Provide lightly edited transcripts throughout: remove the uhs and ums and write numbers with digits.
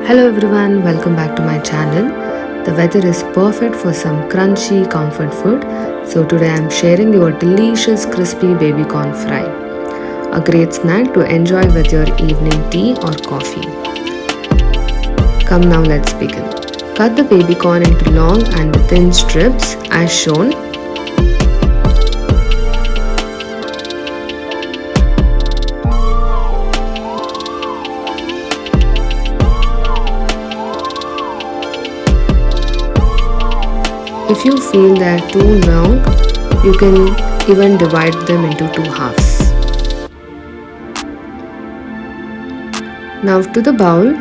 Hello everyone, welcome back to my channel. The weather is perfect for some crunchy comfort food. So today I am sharing you a delicious crispy babycorn fry. A great snack to enjoy with your evening tea or coffee. Come now, let's begin. Cut the babycorn into long and thin strips as shown. If you feel they are too long, you can even divide them into two halves. Now to the bowl,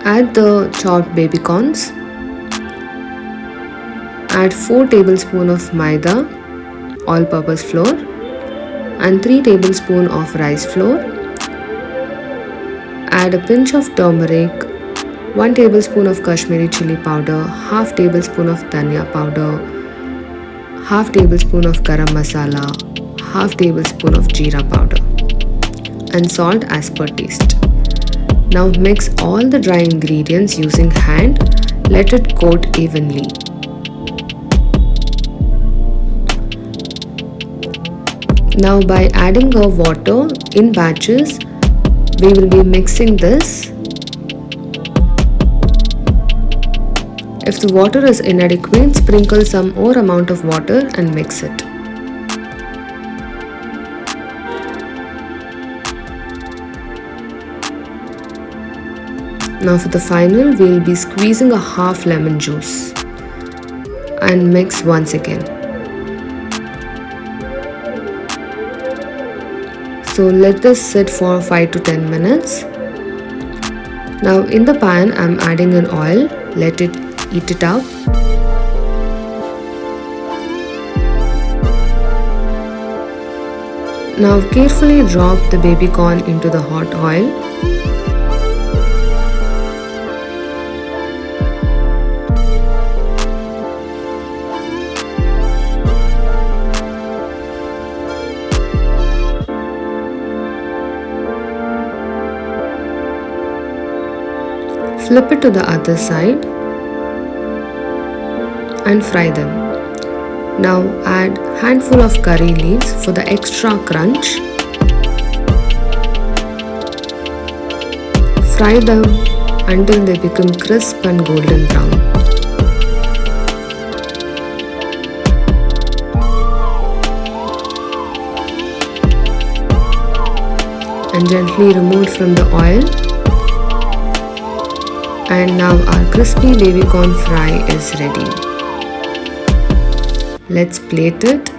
add the chopped babycorns. Add 4 tablespoons of maida, all-purpose flour, and 3 tablespoons of rice flour. Add a pinch of turmeric, 1 tablespoon of Kashmiri chili powder, half tablespoon of dhania powder, half tablespoon of garam masala, half tablespoon of jeera powder, and salt as per taste. Now mix all the dry ingredients using hand. Let it coat evenly. Now by adding the water in batches, we will be mixing this. If the water is inadequate, sprinkle some more amount of water and mix it. Now for the final, we will be squeezing a half lemon juice and mix once again. So let this sit for 5 to 10 minutes. Now in the pan, I am adding in oil. Let it heat it up. Now carefully drop the babycorn into the hot oil. Flip it to the other side and fry them. Now add handful of curry leaves for the extra crunch. Fry them until they become crisp and golden brown. And gently remove from the oil. And now our crispy babycorn fry is ready. Let's plate it.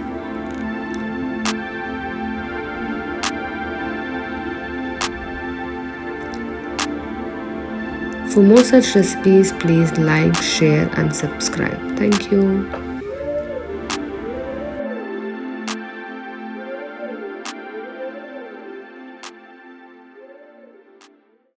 For more such recipes, please like, share and subscribe. Thank you.